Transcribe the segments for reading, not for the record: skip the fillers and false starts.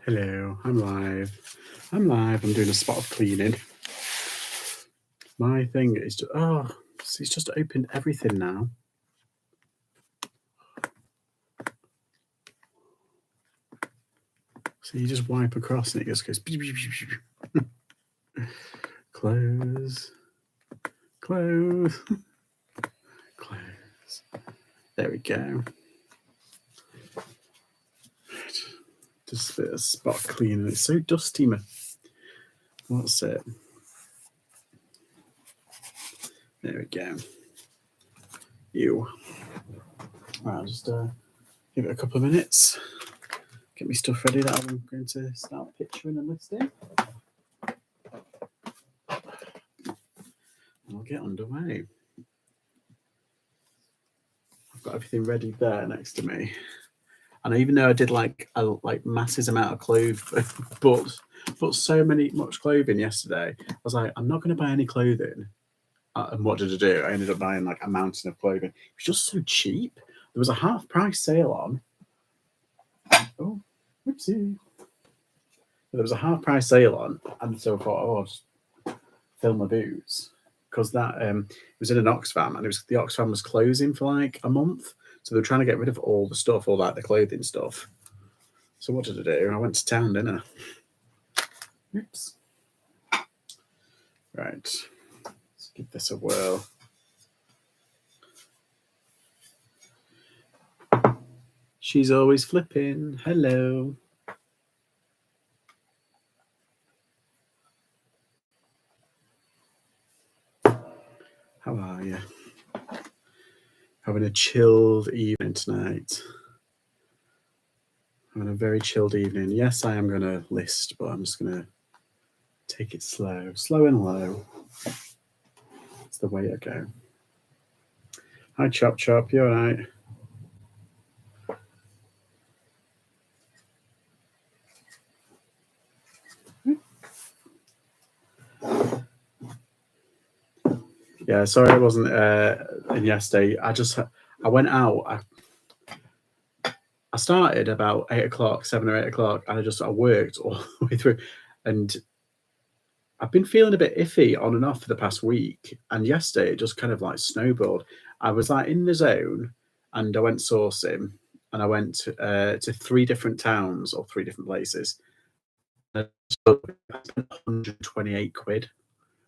Hello, I'm live. I'm doing a spot of cleaning. My thing is to, it's just opened everything now. So you just wipe across and it just goes close, close, close. There we go. Just a bit of spot cleaning. It's so dusty, man. What's it? There we go. Ew. Right, I'll just give it a couple of minutes. Get my stuff ready that I'm going to start picturing and listing. I'll get underway. I've got everything ready there next to me. And even though I did like massive amount of clothes, but so much clothing yesterday, I was like, I'm not going to buy any clothing. And what did I do? I ended up buying like a mountain of clothing. It was just so cheap. There was a half price sale on. Oh, whoopsie. There was a half price sale on, and so I thought, I'll just fill my boots because that it was in an Oxfam, and the Oxfam was closing for like a month. So they were trying to get rid of all the stuff, all like the clothing stuff. So what did I do? I went to town, didn't I? Oops. Right. Let's give this a whirl. She's always flipping. Hello. How are you? Having a chilled evening tonight. Having a very chilled evening. Yes, I am going to list, but I'm just going to take it slow and low. It's the way I go. Hi, Chop Chop. You all right? Yeah, sorry I wasn't in yesterday. I went out. I started about 8 o'clock, 7 or 8 o'clock, and I worked all the way through. And I've been feeling a bit iffy on and off for the past week. And yesterday it just kind of like snowballed. I was like in the zone, and I went sourcing, and I went to 3 different towns or 3 different places. I spent 128 quid.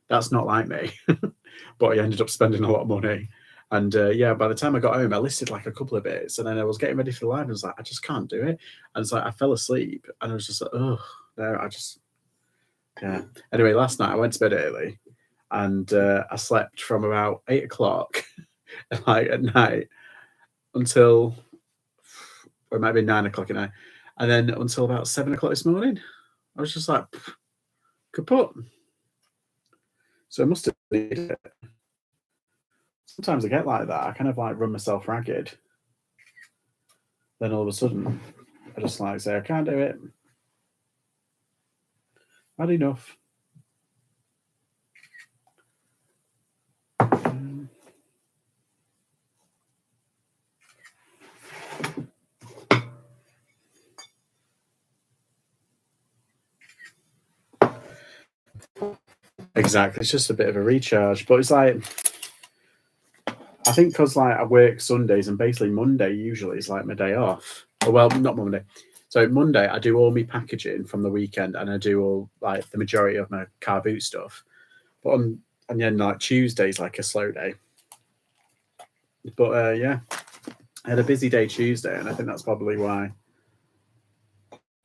That's not like me, but I ended up spending a lot of money. And by the time I got home, I listed like a couple of bits, and then I was getting ready for the live, and I was like, I just can't do it. And it's like I fell asleep, and I was just like, oh no, yeah. Anyway, last night I went to bed early, and I slept from about 8 o'clock, like at night, until or it might be 9 o'clock at night, and then until about 7 o'clock this morning. I was just like, kaput. So I must have needed it. Sometimes I get like that. I kind of like run myself ragged. Then all of a sudden, I just like say, I can't do it. Had enough. Exactly. It's just a bit of a recharge. But it's like, I think because like I work Sundays, and basically Monday usually is like my day off. Well, not Monday. So Monday I do all my packaging from the weekend, and I do all like the majority of my car boot stuff. But and then like Tuesday's like a slow day. But I had a busy day Tuesday, and I think that's probably why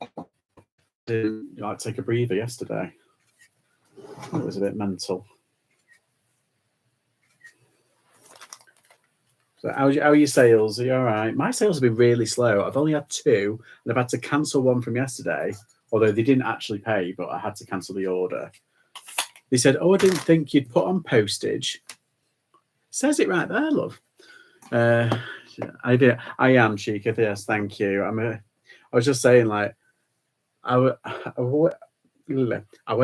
I didn't like take a breather yesterday. It was a bit mental. So how are your sales? Are you all right? My sales have been really slow. I've only had 2, and I've had to cancel one from yesterday, although they didn't actually pay, but I had to cancel the order. They said, I didn't think you'd put on postage. Says it right there, love. I did. I am, Chica. Yes, thank you. I was just saying, like, I went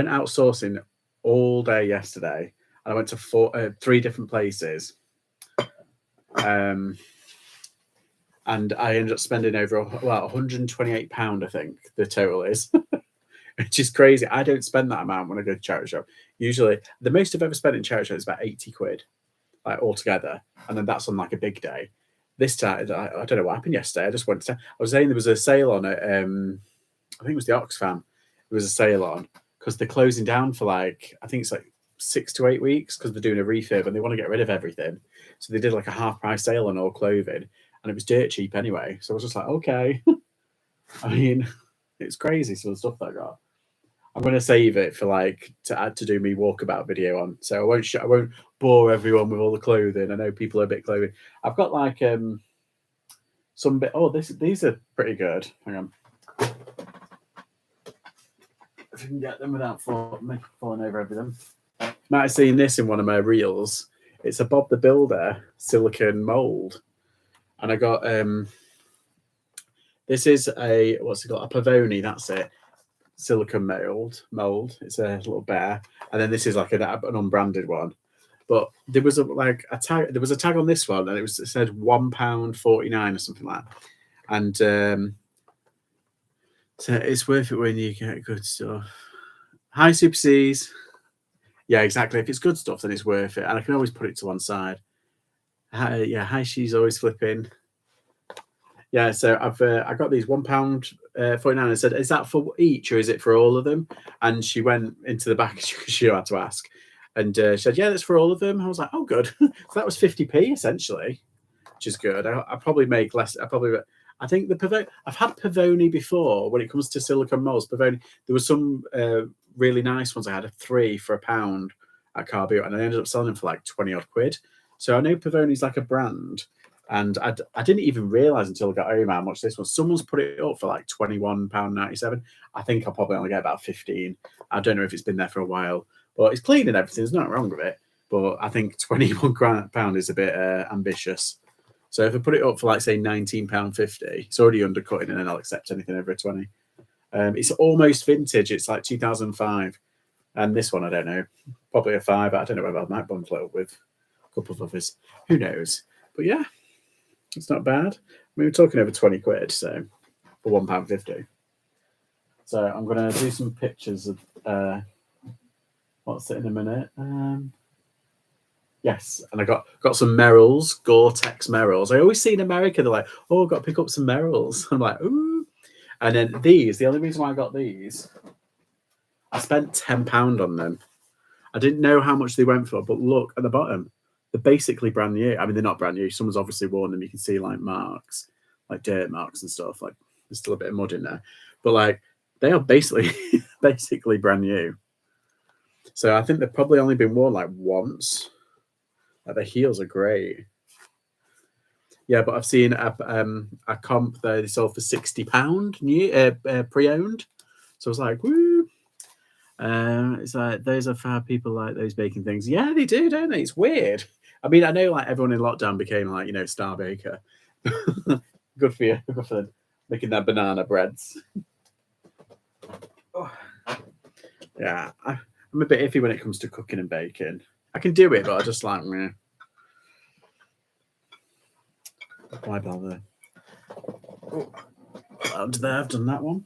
out sourcing all day yesterday, and I went to 3 different places. and I ended up spending over £128, I think the total is, which is crazy. I don't spend that amount when I go to charity shop. Usually, the most I've ever spent in charity shop is about 80 quid, like altogether, and then that's on like a big day. This time, I don't know what happened yesterday. I just went to. I was saying there was a sale on it. I think it was the Oxfam. There was a sale on because they're closing down for like, I think it's like 6 to 8 weeks because they're doing a refurb and they want to get rid of everything. So they did like a half price sale on all clothing, and it was dirt cheap anyway. So I was just like, okay. I mean, it's crazy some of the stuff that I got. I'm going to save it for like to add to do me walkabout video on. So I won't bore everyone with all the clothing. I know people are a bit clothing. I've got like some bit. Oh, these are pretty good. Hang on, if you can get them without falling over everything. You might have seen this in one of my reels. It's a Bob the Builder silicone mold, and I got this is a what's it called, a Pavoni. That's it. Silicone mold. It's a little bear, and then this is like an unbranded one. But there was a tag. There was a tag on this one, and it said £1.49 or something like that. And so it's worth it when you get good stuff. Hi, Super C's. Yeah, exactly. If it's good stuff, then it's worth it, and I can always put it to one side. Hi, she's always flipping. Yeah, so I got these £1.49. I said, "Is that for each, or is it for all of them?" And she went into the back. She had to ask, and she said, "Yeah, that's for all of them." I was like, "Oh, good." So that was 50p essentially, which is good. I probably make less. I think the Pavoni. I've had Pavoni before when it comes to silicone molds. Pavoni. There was some really nice ones. I had 3 for £1 at Car Boot, and I ended up selling them for like 20 odd quid. So I know Pavoni's like a brand. And I didn't even realise until I got home how much this was. Someone's put it up for like £21.97. I think I'll probably only get about 15. I don't know if it's been there for a while. But it's clean and everything. There's nothing wrong with it. But I think £21 is a bit ambitious. So if I put it up for like, say, £19.50, it's already undercutting, and then I'll accept anything over a 20. It's almost vintage. It's like 2005. And this one, I don't know. Probably a 5. I don't know whether I might bundle it up with a couple of others. Who knows? But yeah. It's not bad. I mean, we're talking over 20 quid, so for £1.50. So I'm going to do some pictures of what's it in a minute. Yes, and I got some Merrells, Gore-Tex Merrells. I always see in America, they're like, "Oh, I've got to pick up some Merrells." I'm like, "Ooh." And then these, the only reason why I got these, I spent £10 on them. I didn't know how much they went for, but look at the bottom. They're basically brand new. I mean, they're not brand new. Someone's obviously worn them. You can see like marks, like dirt marks and stuff. Like there's still a bit of mud in there, but like they are basically brand new. So I think they've probably only been worn like once. Like the heels are great. Yeah, but I've seen a comp that they sold for £60 new pre-owned. So I was like, woo. It's like those are fab people like those baking things. Yeah, they do, don't they? It's weird. I mean, I know like everyone in lockdown became like, star baker. Good for you. Good for them making their banana breads. Oh. Yeah, I'm a bit iffy when it comes to cooking and baking. I can do it, but I just like, meh. Why bother? Oh, there, I've done that one.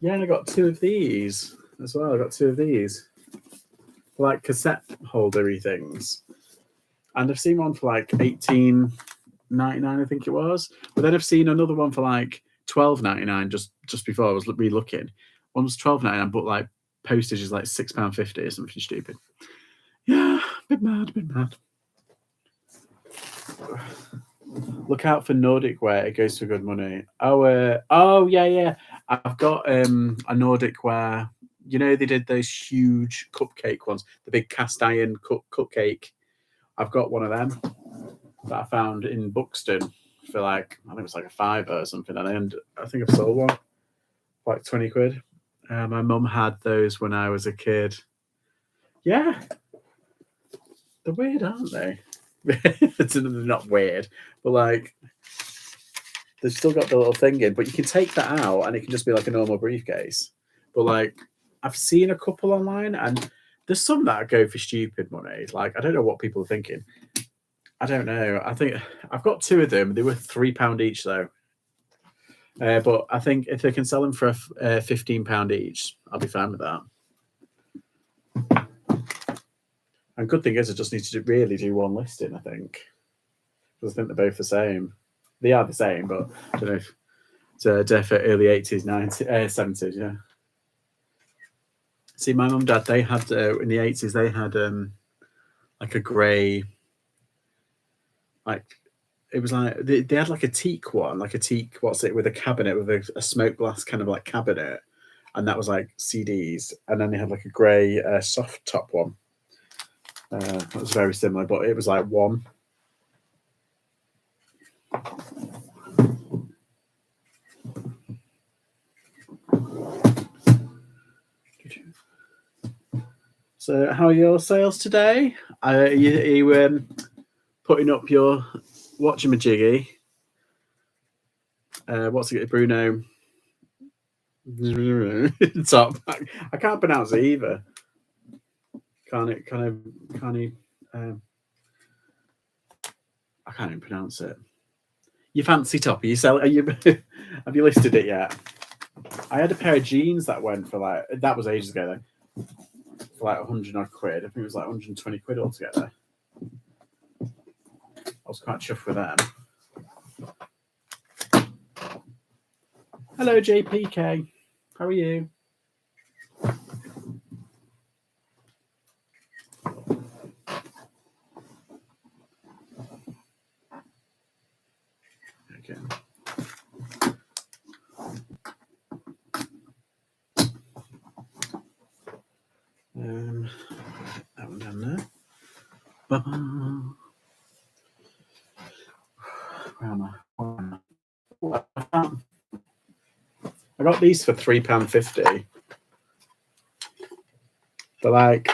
Yeah, and I got 2 of these as well. I got 2 of these, like cassette holdery things, and I've seen one for like $18.99, I think it was. But then I've seen another one for like $12.99 just before I was re-looking. One was $12.99, but like postage is like £6.50 or something stupid. Yeah, bit mad. Look out for Nordic wear. It goes for good money. Oh yeah. I've got a Nordic wear. They did those huge cupcake ones, the big cast iron cupcake. I've got one of them that I found in Buxton for like, I think it was like a £5 or something. And I think I've sold one for like 20 quid. My mum had those when I was a kid. Yeah. They're weird, aren't they? They're not weird, but like they've still got the little thing in, but you can take that out and it can just be like a normal briefcase. But like I've seen a couple online, and there's some that go for stupid money. Like I don't know what people are thinking. I don't know. I think I've got 2 of them. They were £3 each though. But I think if they can sell them for £15 each, I'll be fine with that. And good thing is, I just need to really do one listing, I think. Because I think they're both the same. They are the same, but I don't know if it's definitely early 80s, 90s, 70s, yeah. See, my mum and dad, they had, in the 80s, they had like a grey, like, it was like, they had like a teak one, like a teak, what's it, with a cabinet, with a smoke glass kind of like cabinet. And that was like CDs. And then they had like a grey soft top one. That was very similar, but it was like one. So, how are your sales today? Are you putting up your watchamajiggy? What's it, Bruno? Top. I can't pronounce it either. Can't he? I can't even pronounce it. Your fancy top. Are you selling? Are you? Have you listed it yet? I had a pair of jeans that went for like, that was ages ago though, for like 100 odd quid. I think it was like 120 quid altogether. I was quite chuffed with them. Hello, JPK. How are you? Okay. That one down there. Where am I? I got these for £3.50. They're like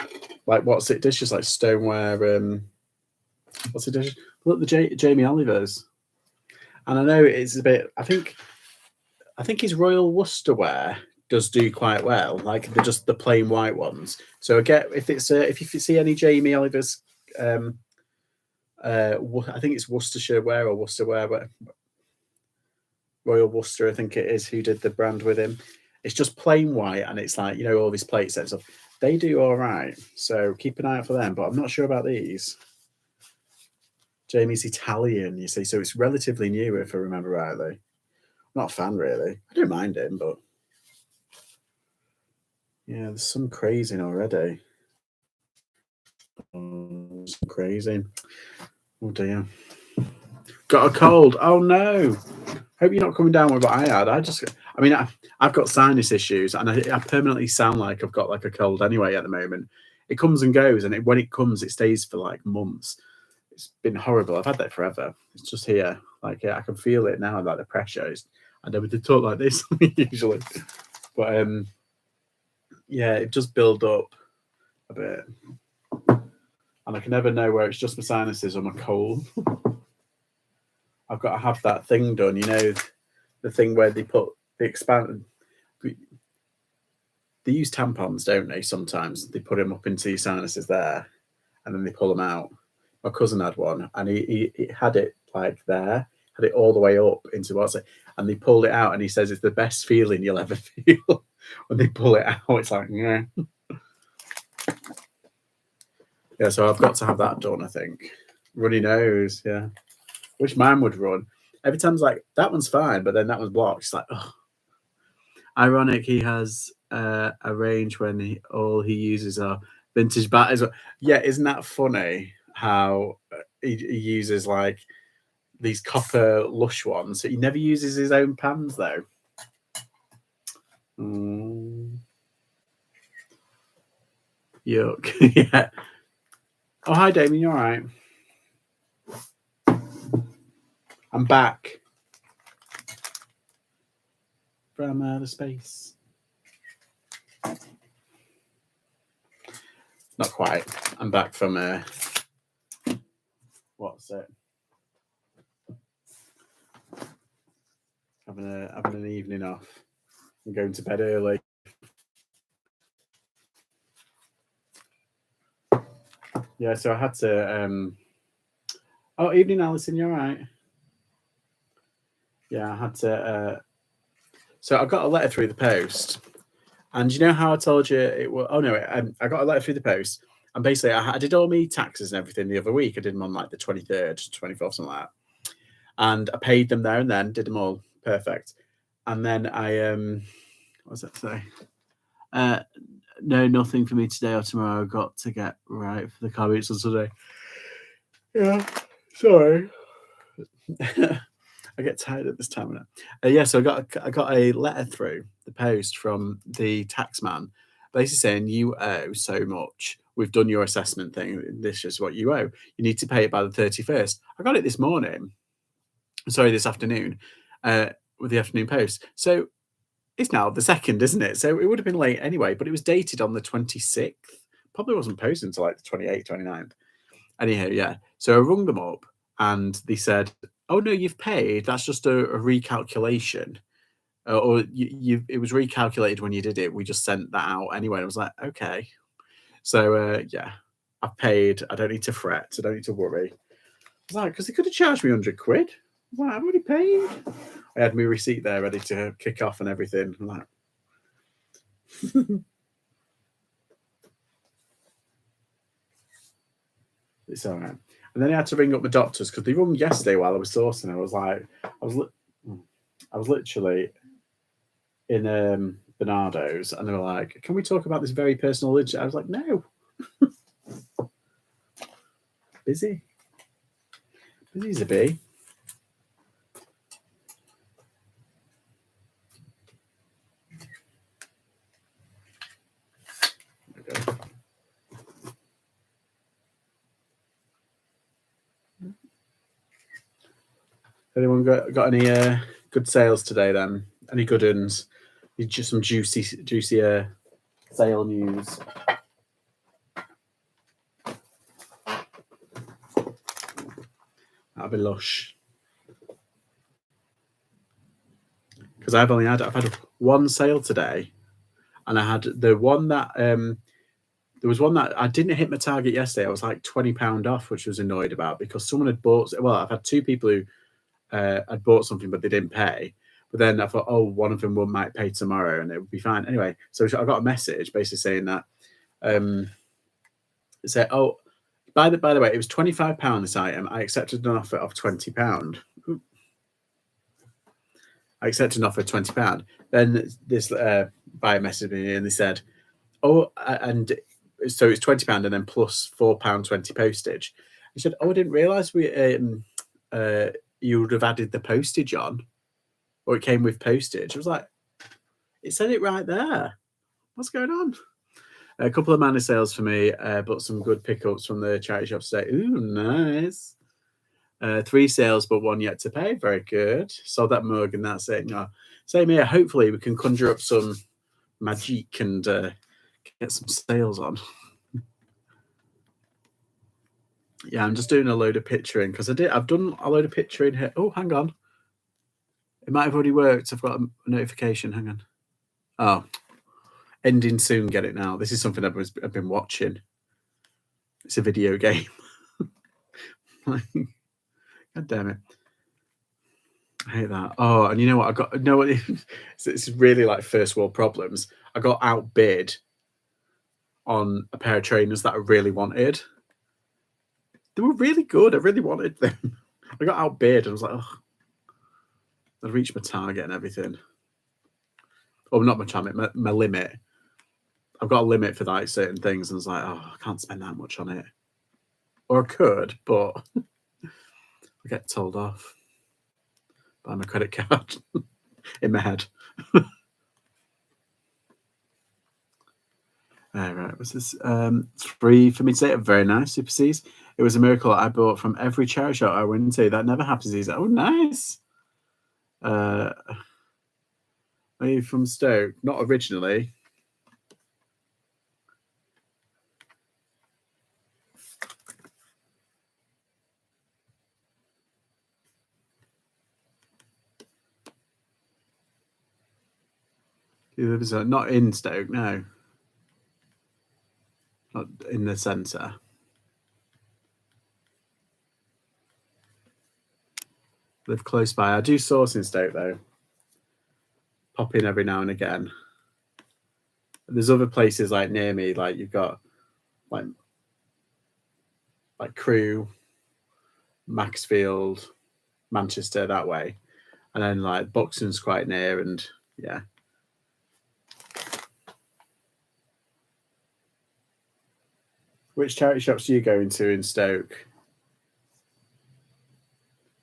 what's it? Dishes like stoneware. What's it dish? Look, the Jamie Oliver's. And I know it's a bit. I think his Royal Worcesterware does do quite well. Like they're just the plain white ones. So again, if you see any Jamie Oliver's, I think it's Worcestershire wear or Worcesterware, Royal Worcester, I think it is, who did the brand with him. It's just plain white, and it's like, all these plate sets up. They do all right. So keep an eye out for them. But I'm not sure about these. Jamie's Italian, you see, so it's relatively new, if I remember rightly. Not a fan, really. I don't mind him, but yeah, there's some crazing already. Some crazy. Oh dear. Got a cold. Oh no. Hope you're not coming down with what I had. I've got sinus issues, and I permanently sound like I've got like a cold anyway at the moment. It comes and goes, and when it comes, it stays for like months. It's been horrible. I've had that forever. It's just here. Like, I can feel it now, like the pressure. I never did talk like this usually. But yeah, it just build up a bit. And I can never know where it's just my sinuses or my cold. I've got to have that thing done, the thing where they put the expand. They use tampons, don't they? Sometimes they put them up into your sinuses there, and then they pull them out. My cousin had one, and he had it like there, had it all the way up into what's it, and they pulled it out, and he says it's the best feeling you'll ever feel when they pull it out. It's like, yeah. Yeah, so I've got to have that done, I think. Runny nose, yeah. Wish mine would run. Every time it's like, that one's fine, but then that one's blocked. It's like, oh. Ironic, he has a range when all he uses are vintage batters. Yeah, isn't that funny how he uses like these copper lush ones? So he never uses his own pans, though. Yuck. Yeah. Oh, hi, Damien. You all right? I'm back from outer space. Not quite. I'm back from what's it? Having an evening off. I'm going to bed early. Yeah, so I had to. Oh, evening, Alison. You're right. Yeah, I had to. So I got a letter through the post, and you know how I told you it was. Oh no, I got a letter through the post, and basically I did all my taxes and everything the other week. I did them on like the 23rd, 24th, something like that, and I paid them there and then, did them all perfect, and then I what was that say? No, nothing for me today or tomorrow. I've got to get right for the car meets on Sunday. Yeah, sorry. I get tired at this time of night. Yeah, so I got a letter through the post from the tax man, basically saying you owe so much. We've done your assessment thing. This is what you owe. You need to pay it by the 31st. I got it this morning. Sorry, this afternoon, with the afternoon post. So it's now the 2nd, isn't it? So it would have been late anyway, but it was dated on the 26th. Probably wasn't posted until like the 28th, 29th. Anyhow, yeah. So I rung them up and they said, "Oh no, you've paid. That's just a recalculation, or it was recalculated when you did it. We just sent that out anyway." I was like, "Okay." So yeah, I've paid. I don't need to fret. I don't need to worry. I was like, because they could have charged me £100. Well, I've already paid. I had my receipt there ready to kick off and everything. I'm like, it's all right. And then I had to ring up the doctors because they rung yesterday while I was sourcing. I was like, I was literally in Bernardo's, and they were like, "Can we talk about this very personal?" I was like, "No, busy as a bee." Okay. Anyone got any good sales today? Then any good uns? Just some juicy sale news. That'd be lush. Because I've had one sale today, and I had the one that there was one that I didn't hit my target yesterday. I was like £20 off, which I was annoyed about because someone had bought. Well, I've had two people who had bought something but they didn't pay. But then I thought, oh, one of them might pay tomorrow and it would be fine. Anyway, so I got a message basically saying that it said, oh, by the way, it was £25 this item. I accepted an offer of £20. I accepted an offer of £20. Then this buyer messaged me and they said, oh, and so it's £20 and then plus £4.20 postage. I said, oh, I didn't realise you would have added the postage on, or it came with postage. I was like, it said it right there. What's going on? A couple of mana sales for me, but some good pickups from the charity shop today. Ooh, nice. 3 sales, but 1 yet to pay. Very good. Sold that mug, and that's it. No, same here. Hopefully, we can conjure up some magic and get some sales on. Yeah, I'm just doing a load of picturing because I've done a load of picturing here. Oh, hang on. It might have already worked. I've got a notification. Hang on. Oh, ending soon. Get it now. This is something I've been watching. It's a video game. God damn it. I hate that. Oh, and you know what? I got no. It's really like first world problems. I got outbid on a pair of trainers that I really wanted. They were really good. I really wanted them. I got outbid. I was like, oh, I reached my target and everything. Oh, not my target, my limit. I've got a limit for like certain things, and I was like, oh, I can't spend that much on it. Or I could, but I get told off by my credit card in my head. Right, what's this? 3 for me today. Very nice, Super C's. It was a miracle I bought from every charity shop I went to. That never happens these days. Oh, nice. Are you from Stoke? Not originally. He lives not in Stoke, no. Not in the centre. live close by. I do source in Stoke though. Pop in every now and again. There's other places like near me, like you've got like Crewe, Maxfield, Manchester that way, and then like Buxton's quite near, and yeah. Which charity shops are you going to in Stoke?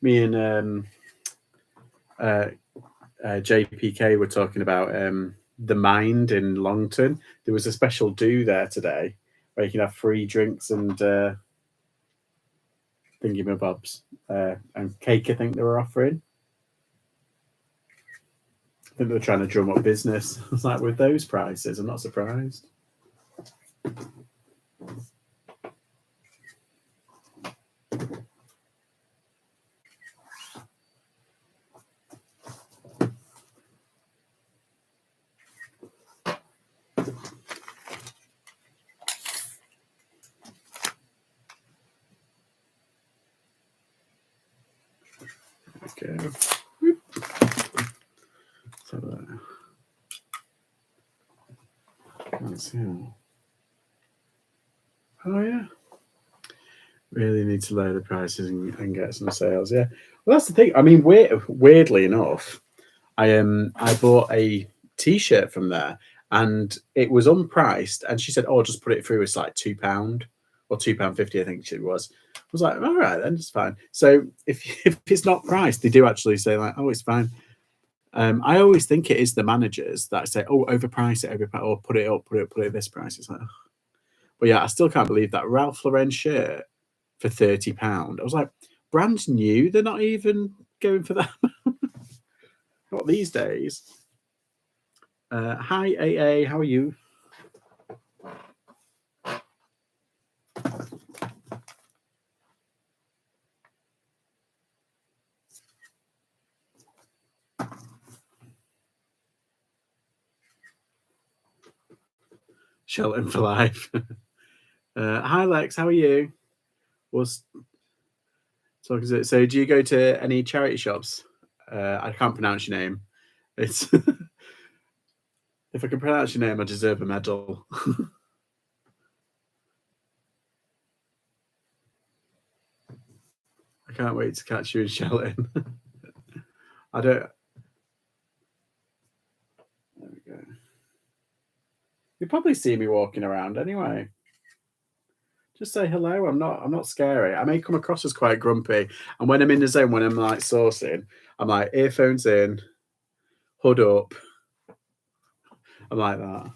Me and JPK were talking about the Mind in Longton. There was a special do there today where you can have free drinks and thingy-mabobs and cake. I think they were offering. I think they were trying to drum up business. I was like, with those prices, I'm not surprised. Okay. Let's see. Oh yeah. Really need to lower the prices and get some sales. Yeah. Well, that's the thing. I mean, weirdly enough, I bought a T-shirt from there, and it was unpriced. And she said, "Oh, just put it through. It's like £2 or £2.50, I think it was." I was like, "All right, then it's fine." So if it's not priced, they do actually say like, "Oh, it's fine." I always think it is the managers that say, "Oh, overprice it, or put it at this price." It's like, ugh. But yeah, I still can't believe that Ralph Lauren shirt for £30. I was like, brand new. They're not even going for that. Not these days. Hi, AA. How are you? Shelton for life. Hi, Lex. How are you? So, do you go to any charity shops? I can't pronounce your name. It's if I can pronounce your name, I deserve a medal. I can't wait to catch you in Shelton. I don't. There we go. You probably see me walking around anyway. Just say hello. I'm not scary. I may come across as quite grumpy, and when I'm in the zone, when I'm like sourcing, I'm like earphones in, hood up. I'm like that.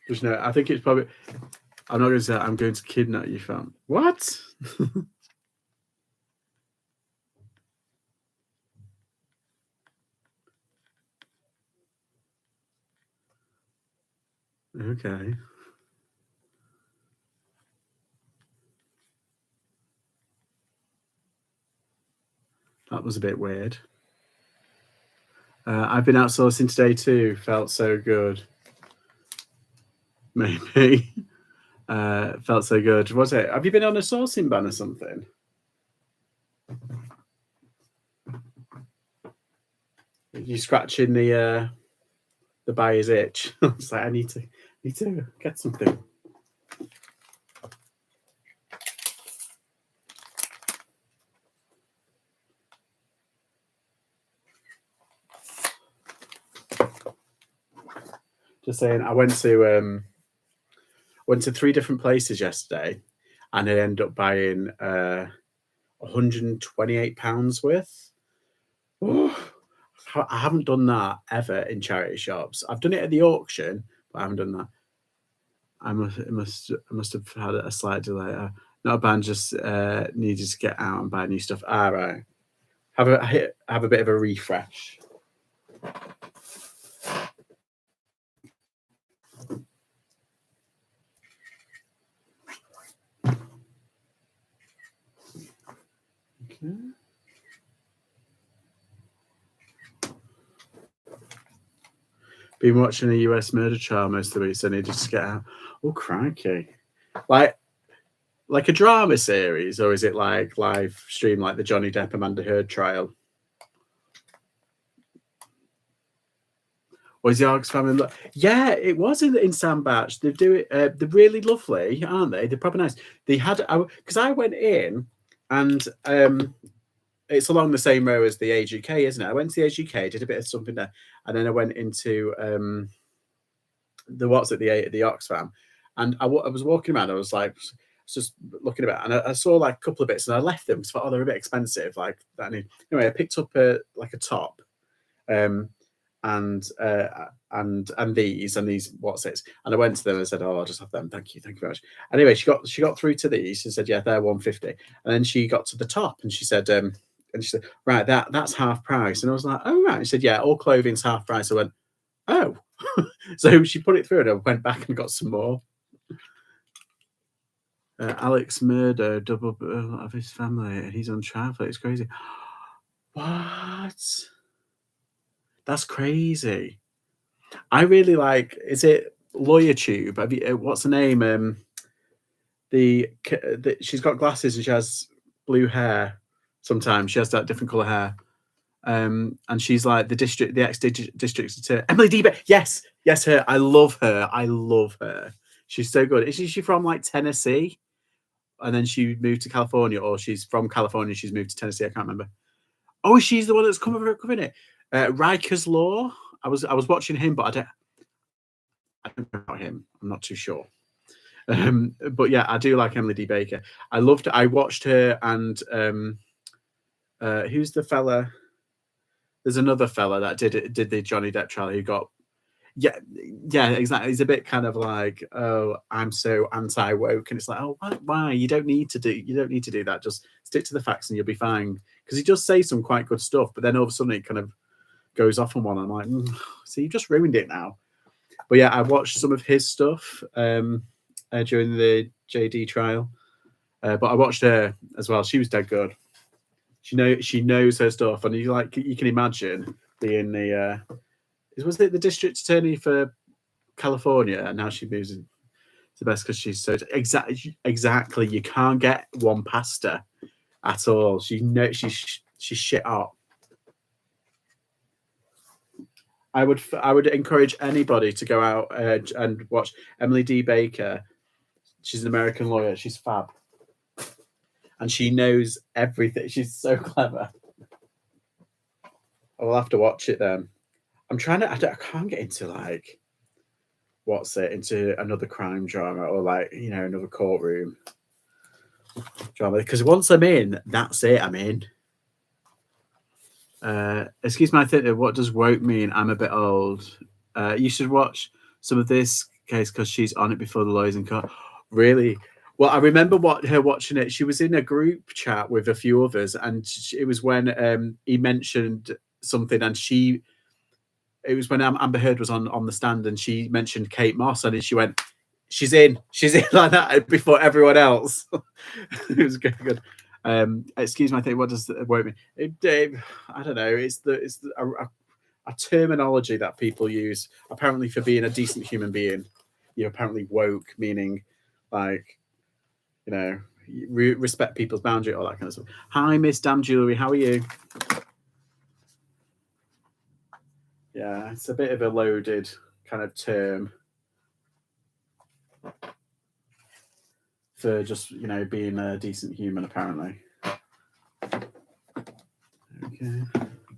Just no. I think it's probably. I'm not going to say I'm going to kidnap you, fam. What? Okay. That was a bit weird. I've been outsourcing today too. Felt so good. Maybe. Felt so good. Was it? Have you been on a sourcing ban or something? You scratching the buyer's itch? It's like I need to get something. Just saying, I went to 3 different places yesterday, and I ended up buying £128 worth. Oh, I haven't done that ever in charity shops. I've done it at the auction, but I haven't done that. I must have had a slight delay. Not a band, just needed to get out and buy new stuff. All right, have a bit of a refresh. Okay. Been watching a US murder trial most of the week, so I need to just get out. Oh, crikey. Like a drama series, or is it like live stream, like the Johnny Depp Amanda Heard trial? Or is the Arks family? Yeah, it was in Sandbach. They do it. They're really lovely, aren't they? They're proper nice. They had because I went in, and it's along the same row as the AGK, isn't it? I went to the AGK, did a bit of something there, and then I went into the Oxfam, and I was walking around. I was like, just looking about, and I saw like a couple of bits, and I left them because I thought, oh, they're a bit expensive. Like that. Anyway, I picked up a top, and these what's it? And I went to them and said, oh, I'll just have them. Thank you very much. Anyway, she got through to these and said, yeah, they're 150. And then she got to the top and she said, right, that's half price. And I was like, oh right. She said, yeah, all clothing's half price. I went, oh. So she put it through and I went back and got some more. Alex murder double bill of his family and he's on trial. It's crazy. What? That's crazy. I really like. Is it Lawyer Tube? Have you? What's her name? She's got glasses and she has blue hair. Sometimes she has that different color hair. And she's like the ex-district attorney. Emily D. Yes, her. I love her. She's so good. Is she from like Tennessee? And then she moved to California, or she's from California. She's moved to Tennessee. I can't remember. Oh, she's the one that's covering it. Riker's Law. I was watching him, but I don't know about him. I'm not too sure. But yeah, I do like Emily D. Baker. I watched her and who's the fella? There's another fella that did the Johnny Depp trial who got yeah, exactly. He's a bit kind of like, oh, I'm so anti-woke, and it's like, oh, why? You don't need to do that. Just stick to the facts and you'll be fine. Because he does say some quite good stuff, but then all of a sudden it kind of goes off on one. I'm like, so you just ruined it now. But yeah, I watched some of his stuff during the JD trial, but I watched her as well. She was dead good. She knows her stuff, and you can imagine being the was it the district attorney for California, and now she moves in the best because she's so exactly. You can't get one past her at all. She's shit up. I would encourage anybody to go out and watch Emily D. Baker. She's an American lawyer. She's fab. And she knows everything. She's so clever. I'll have to watch it then. I'm trying to. I can't get into like into another crime drama or like another courtroom drama, because once I'm in, that's it. I'm in. Excuse my thing. What does woke mean? I'm a bit old. You should watch some of this case because she's on it before the lawyers in court. Really? Well, I remember her watching it. She was in a group chat with a few others, and it was when he mentioned something, and it was when Amber Heard was on the stand, and she mentioned Kate Moss, and she went, she's in like that before everyone else. It was good. Excuse my thing. What does the word mean? I don't know. It's a terminology that people use apparently for being a decent human being. You're apparently woke, meaning like respect people's boundary, all that kind of stuff. Hi, Miss Damn Jewelry. How are you? Yeah, it's a bit of a loaded kind of term for just being a decent human, apparently. Okay.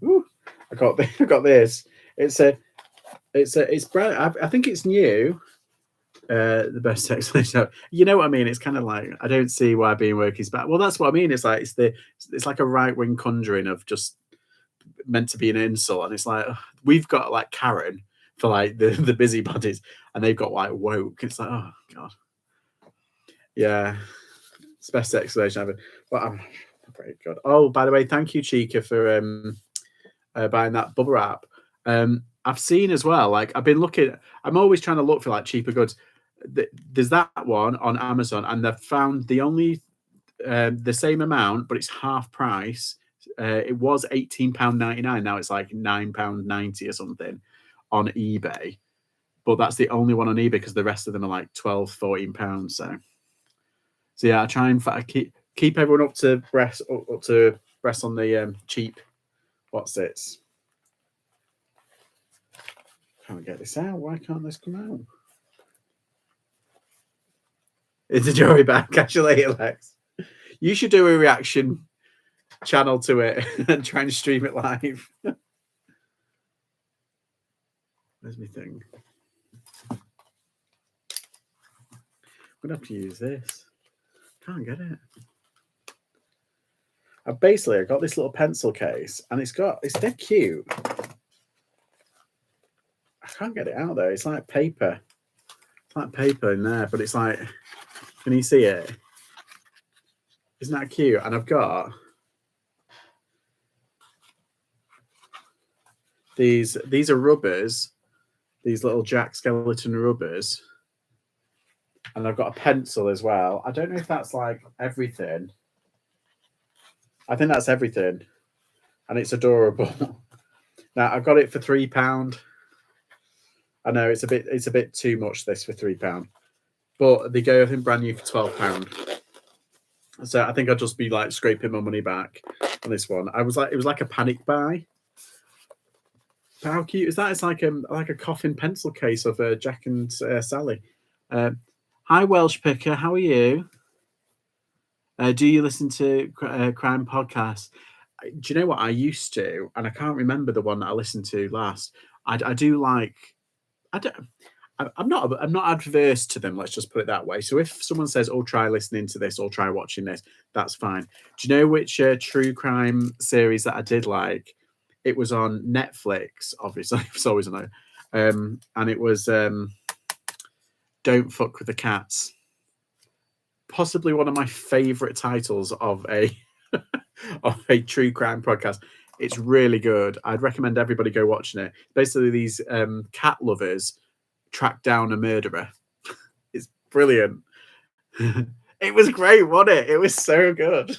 Ooh, I got this. It's brand. I think it's new. The best explanation. You know what I mean? It's kind of like I don't see why being woke is bad. Well, that's what I mean. It's like it's like a right wing conjuring of just meant to be an insult, and it's like we've got like Karen for like the busybodies, and they've got like woke. It's like, oh god, yeah, it's the best explanation ever. But I'm very good. Oh, by the way, thank you, Chica, for buying that bubble wrap. I've seen as well. Like I've been looking. I'm always trying to look for like cheaper goods. There's that one on Amazon, and they've found the same amount, but it's half price. It was £18.99. Now it's like £9.90 or something on eBay, but that's the only one on eBay because the rest of them are like £12-14. So yeah, I try and keep everyone up to breast on the cheap. What's it? Can't get this out. Why can't this come out? It's a joy back. Catch you later, Lex. You should do a reaction channel to it and try and stream it live. Where's my thing? I'm gonna have to use this. Can't get it. I got this little pencil case, and it's dead cute. I can't get it out though. It's like paper. It's like paper in there, but it's like, can you see it? Isn't that cute? And I've got these are rubbers, these little Jack Skeleton rubbers. And I've got a pencil as well. I don't know if that's like everything. I think that's everything. And it's adorable. Now I got it for £3. I know it's a bit too much this for £3. But they go, I think, brand new for £12. So I think I'll just be like scraping my money back on this one. It was like a panic buy. But how cute is that? It's like a coffin pencil case of Jack and Sally. Hi Welsh Picker, how are you? Do you listen to crime podcasts? Do you know what I used to? And I can't remember the one that I listened to last. I do like. I'm not adverse to them. Let's just put it that way. So if someone says, "Oh, try listening to this," or "Try watching this," that's fine. Do you know which true crime series that I did like? It was on Netflix, obviously. It's always on there, and it was "Don't Fuck with the Cats." Possibly one of my favorite titles of a of a true crime podcast. It's really good. I'd recommend everybody go watching it. Basically, these cat lovers track down a murderer. It's brilliant. It was great, wasn't it? It was so good.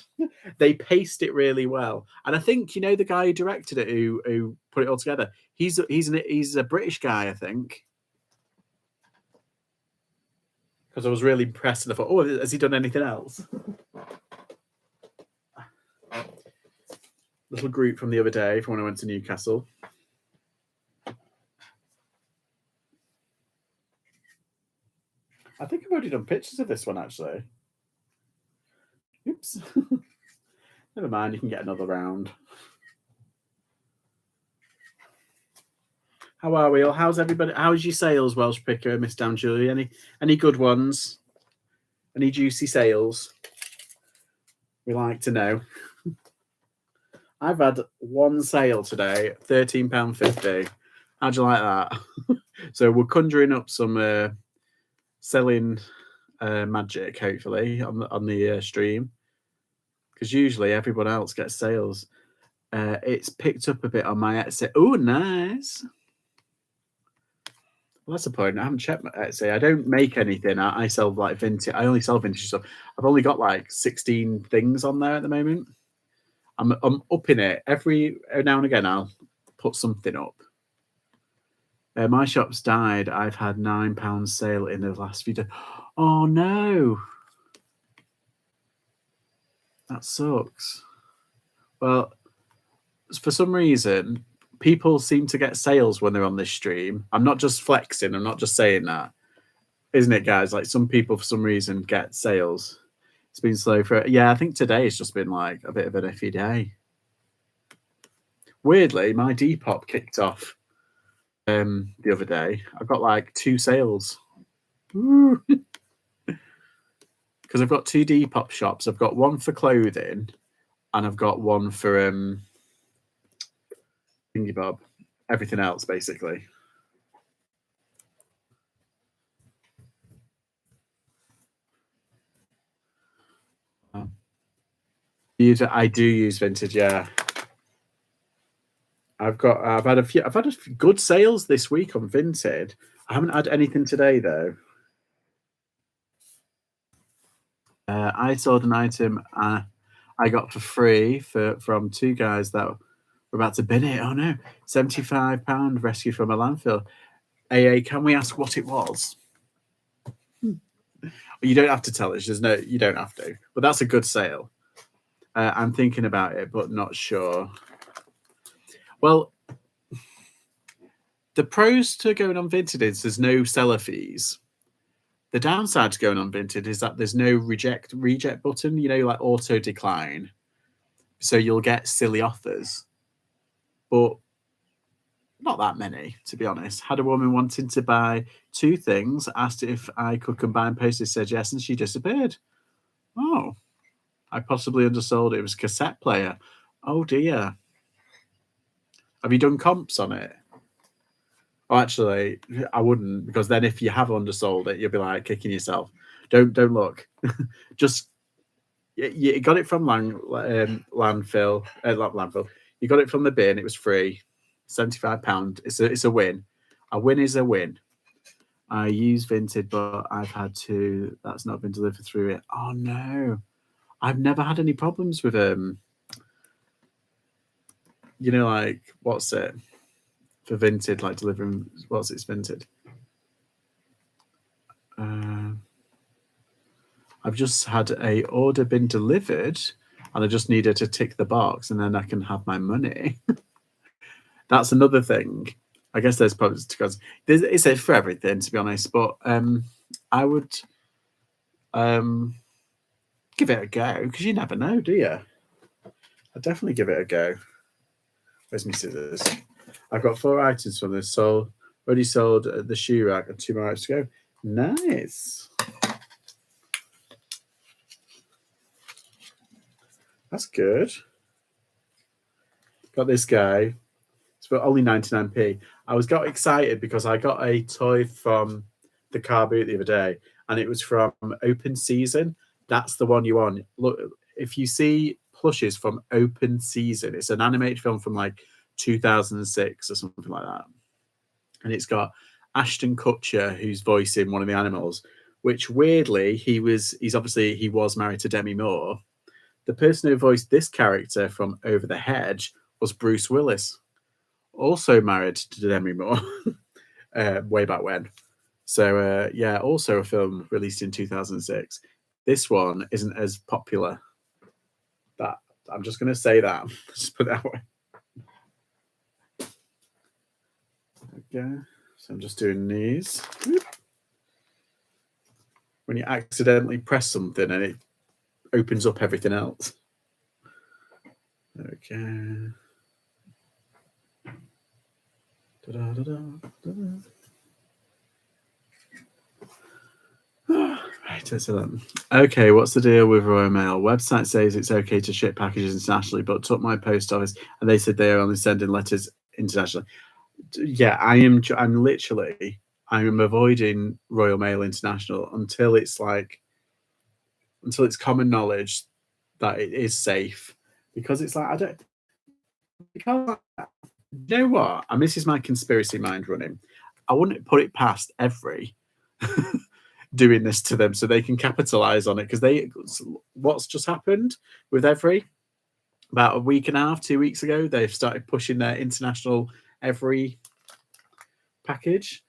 They paced it really well, and I think the guy who directed it, who put it all together. He's a British guy, I think. Because I was really impressed, and I thought, oh, has he done anything else? Little group from the other day from when I went to Newcastle. I think I've already done pictures of this one, actually. Oops. Never mind, you can get another round. How are we all? How's everybody? How's your sales, Welsh Picker, Miss Down Julie? Any good ones? Any juicy sales? We like to know. I've had one sale today, £13.50. How'd you like that? So we're conjuring up some selling magic, hopefully, on the stream, because usually everyone else gets sales. It's picked up a bit on my Etsy. Oh, nice. Well, that's the point. I haven't checked my Etsy. I don't make anything. I sell like vintage. I only sell vintage stuff. I've only got like 16 things on there at the moment. I'm upping it every now and again. I'll put something up. My shop's died. I've had £9 sale in the last few days. Oh no, that sucks. Well, for some reason, people seem to get sales when they're on this stream. I'm not just flexing. I'm not just saying that, isn't it, guys? Like some people, for some reason, get sales. It's been slow for. Yeah, I think today has just been like a bit of an iffy day. Weirdly, my depop kicked off the other day. I got like 2 sales. Because I've got 2 depop shops. I've got one for clothing, and I've got one for thingy bob. Everything else, basically. I do use vintage, yeah. I've had a few good sales this week on vintage. I haven't had anything today though. I sold an item I got for free from 2 guys that We're about to bin it. Oh no, £75 rescued from a landfill. AA, can we ask what it was? You don't have to tell us. You don't have to. But that's a good sale. I'm thinking about it, but not sure. Well, the pros to going on Vinted is there's no seller fees. The downside to going on Vinted is that there's no reject button, like auto decline. So you'll get silly offers, but not that many, to be honest. Had a woman wanting to buy 2 things, asked if I could combine postage, said yes, and she disappeared. Oh, I possibly undersold it. It was a cassette player. Oh dear. Have you done comps on it? Oh, actually, I wouldn't, because then if you have undersold it, you'll be like kicking yourself. Don't look. Just you got it from landfill. Not landfill. You got it from the bin. It was free. £75. It's a win. A win is a win. I use Vinted, but I've had to. That's not been delivered through it. Oh no, I've never had any problems with like what's it for Vinted, like delivering. What's it's Vinted? I've just had a order been delivered, and I just needed to tick the box, and then I can have my money. That's another thing. I guess there's pros because it's for everything, to be honest. But I would give it a go, because you never know, do you? I'd definitely give it a go. Where's my scissors? I've got 4 items from this. Already sold the shoe rack and 2 more items to go. Nice. That's good. Got this guy. It's for only 99p. I got excited because I got a toy from the car boot the other day, and it was from Open Season. That's the one you want. Look, if you see plushes from Open Season, it's an animated film from like 2006 or something like that. And it's got Ashton Kutcher, who's voicing one of the animals, which weirdly, he was married to Demi Moore. The person who voiced this character from Over the Hedge was Bruce Willis, also married to Demi Moore way back when. So, also a film released in 2006. This one isn't as popular. I'm just going to say that. Just put it that way. Okay, so I'm just doing these. When you accidentally press something and it opens up everything else. Okay. Right, excellent. Okay, what's the deal with Royal Mail? Website says it's okay to ship packages internationally, but took my post office and they said they are only sending letters internationally. Yeah, I'm avoiding Royal Mail International until it's common knowledge that it is safe, because it's like you know what? And this is my conspiracy mind running. I wouldn't put it past every doing this to them so they can capitalize on it, because what's just happened with every about a week and a half, 2 weeks ago, they've started pushing their international every package.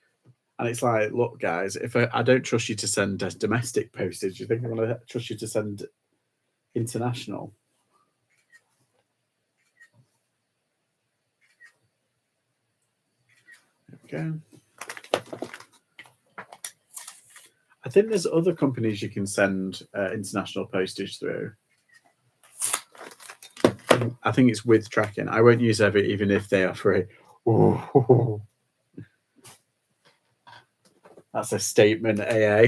And it's like, look, guys, if I don't trust you to send domestic postage, you think I'm going to trust you to send international? Okay. I think there's other companies you can send international postage through. I think it's with tracking. I won't use every, even if they are free. Ooh. That's a statement, AA.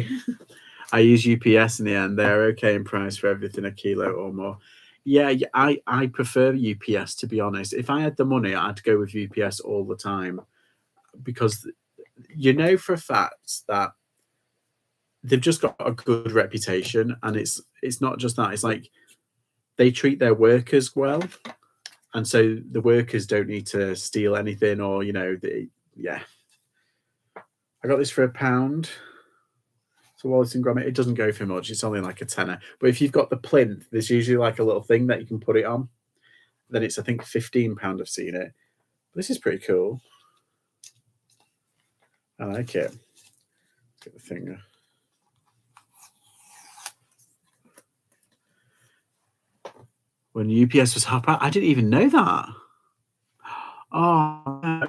I use UPS in the end. They're okay in price for everything a kilo or more. Yeah, I prefer UPS, to be honest. If I had the money, I'd go with UPS all the time, because for a fact that they've just got a good reputation, and it's not just that. It's like they treat their workers well, and so the workers don't need to steal anything, or yeah. I got this for £1. So Wallace and Gromit, it doesn't go for much. It's only like a tenner. But if you've got the plinth, there's usually like a little thing that you can put it on. Then it's, I think, £15 I've seen it. This is pretty cool. I like it. Let's get the finger. When UPS was half price, I didn't even know that. Oh.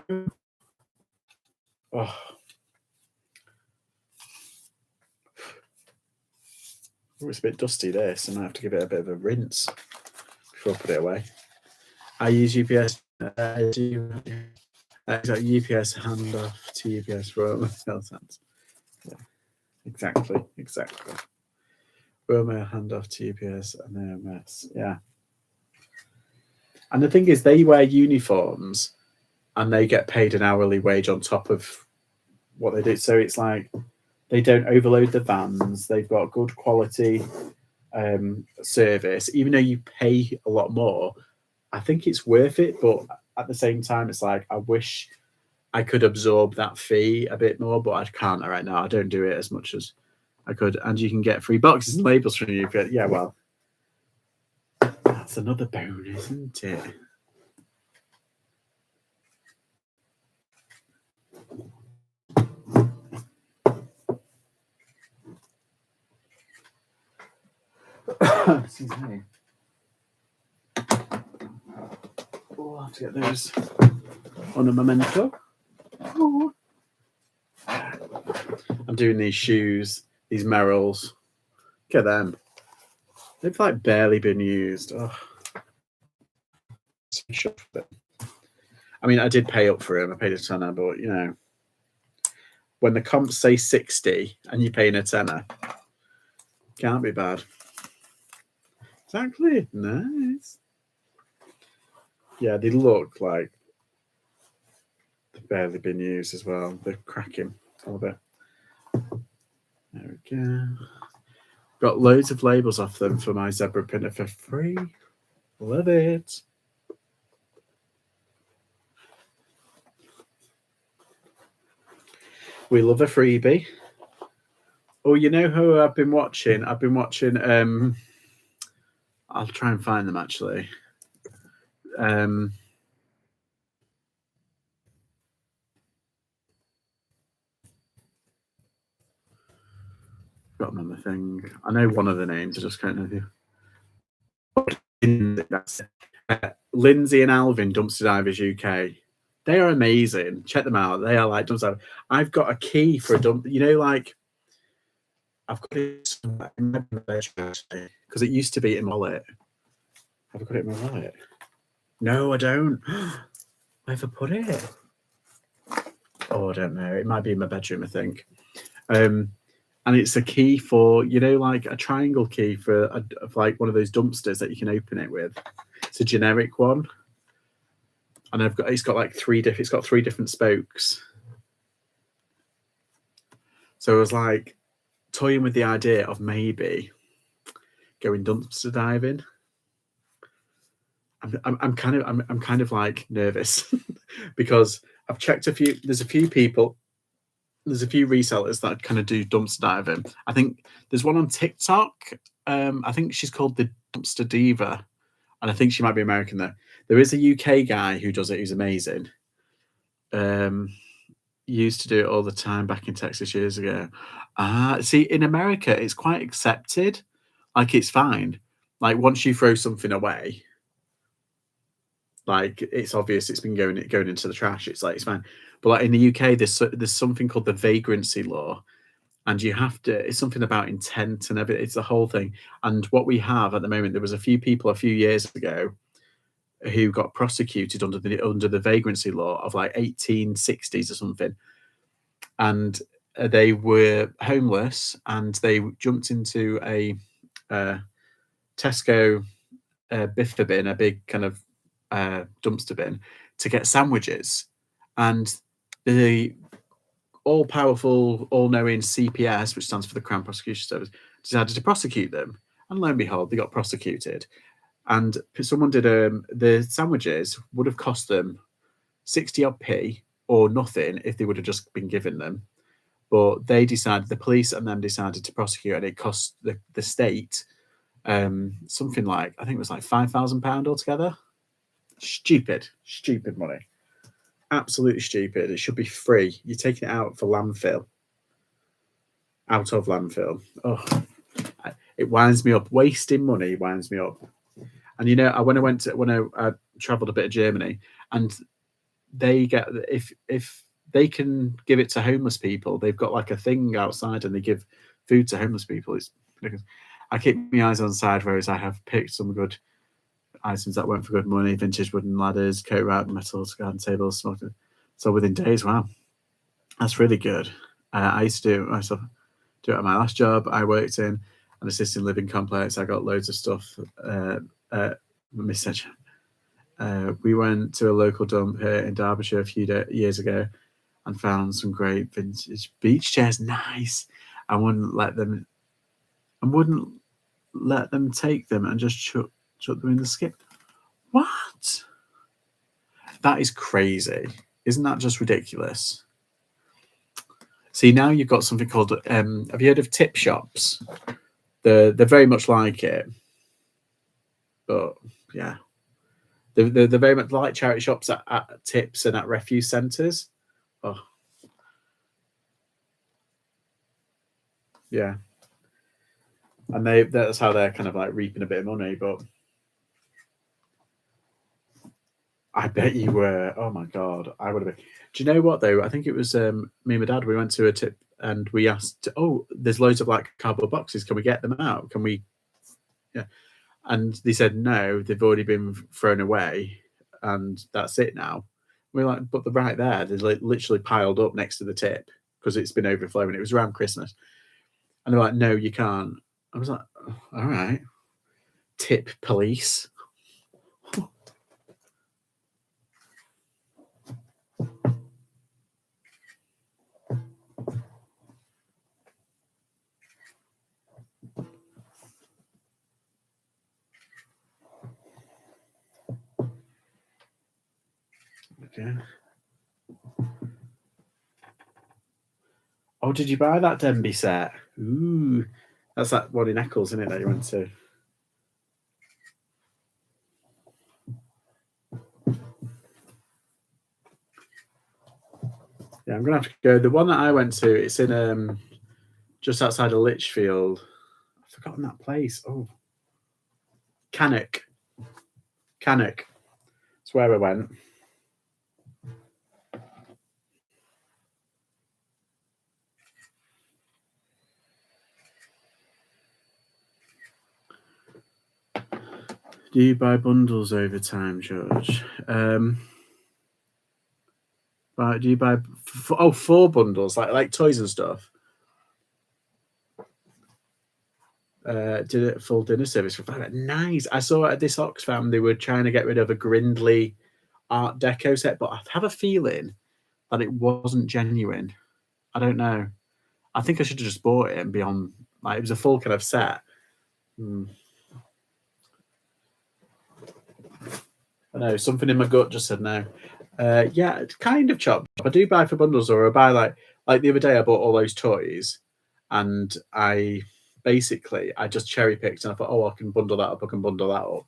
Oh. Oh, it's a bit dusty, this. I might have to give it a bit of a rinse before I put it away. I use UPS. UPS handoff to UPS for sense. Yeah, exactly. Romo handoff to UPS and they're a mess. Yeah. And the thing is, they wear uniforms and they get paid an hourly wage on top of what they do. So it's like they don't overload the vans. They've got good quality service. Even though you pay a lot more, I think it's worth it. But at the same time, it's like, I wish I could absorb that fee a bit more, but I can't right now. I don't do it as much as I could. And you can get free boxes and labels from you. Yeah, well, that's another bonus, isn't it? Excuse me. Oh, I'll have to get those on a memento. Oh. I'm doing these shoes, these Merrells. Look at them. They've like barely been used. Oh. I mean, I did pay up for them. I paid a tenner, but you know, when the comps say 60 and you're paying a tenner, can't be bad. Exactly. Nice. Yeah, they look like they've barely been used as well. They're cracking. All there. There we go. Got loads of labels off them for my zebra printer for free. Love it. We love a freebie. Oh, you know who I've been watching? I've been watching. I'll try and find them actually. Got them on the thing. I know one of the names. I just can't know who. Lindsay and Alvin, Dumpster Divers UK. They are amazing. Check them out. They are like dumpster divers. I've got a key for a dump. You know, like I've got it because it used to be in my wallet. Have I got it in my wallet? No, I don't. Where have I put it? Oh, I don't know. It might be in my bedroom, I think. And it's a key for, you know, like a triangle key for like one of those dumpsters that you can open it with. It's a generic one, and it's got like three different spokes. So I was like toying with the idea of maybe going dumpster diving. I'm kind of like nervous because I've checked there's a few resellers that kind of do dumpster diving. I think there's one on TikTok. I think she's called the Dumpster Diva, and I think she might be American though. There is a UK guy who does it, who's amazing. Used to do it all the time back in Texas years ago. See, in America, it's quite accepted. Like, it's fine. Like, once you throw something away, like, it's obvious it's been going into the trash. It's like, it's fine. But like in the UK, there's something called the vagrancy law, and you have to. It's something about intent and everything. It's the whole thing. And what we have at the moment, there was a few people a few years ago who got prosecuted under the vagrancy law of like 1860s or something, and they were homeless and they jumped into a Tesco biffa bin, a big kind of dumpster bin, to get sandwiches, and the all-powerful, all-knowing CPS, which stands for the Crown Prosecution Service, decided to prosecute them, and lo and behold, they got prosecuted. And someone did the sandwiches would have cost them 60 odd p or nothing if they would have just been given them. But they decided, the police and them decided to prosecute, and it cost the state something like, I think it was like £5,000 altogether. Stupid money. Absolutely stupid. It should be free. You're taking it out for landfill. Out of landfill. Oh, it winds me up. Wasting money winds me up. And you know, when I travelled a bit of Germany, and they get, if they can give it to homeless people, they've got like a thing outside, and they give food to homeless people. It's because I keep my eyes on sideways. I have picked some good items that went for good money: vintage wooden ladders, coat rack, metals, garden tables, smoking. So within days, wow, that's really good. I used to do it myself. Do it at my last job. I worked in an assisted living complex. I got loads of stuff. Message. We went to a local dump here in Derbyshire a few years ago and found some great vintage beach chairs. Nice. I wouldn't let them take them and just chuck them in the skip. What? That is crazy. Isn't that just ridiculous? See, now you've got something called, have you heard of tip shops? They're very much like it. But yeah. They're very much like charity shops at tips and at refuse centres. Oh. Yeah. And that's how they're kind of like reaping a bit of money, but I bet you were. Oh my God, I would have been. Do you know what though? I think it was me and my dad. We went to a tip and we asked, "Oh, there's loads of like cardboard boxes. Can we get them out? Can we?" Yeah, and they said no. They've already been thrown away, and that's it now. We're like, but they're right there. They're like literally piled up next to the tip because it's been overflowing. It was around Christmas, and they're like, "No, you can't." I was like, oh, "All right, tip police." Okay. Oh, did you buy that Denby set? Ooh, that's that one in Eccles, isn't it, that you went to? Yeah, I'm gonna have to go. The one that I went to, it's in just outside of Lichfield. I've forgotten that place. Oh, Cannock. That's where I went. Do you buy bundles over time, George? Do you buy 4 bundles like toys and stuff? Did it full dinner service for $5. Nice. I saw at this Oxfam they were trying to get rid of a Grindley Art Deco set, but I have a feeling that it wasn't genuine. I don't know. I think I should have just bought it and be on. Like, it was a full kind of set. I know something in my gut just said no. Yeah, it's kind of chop. I do buy for bundles, or I buy like the other day I bought all those toys, and I just cherry picked and I thought, oh, I can bundle that up. I can bundle that up.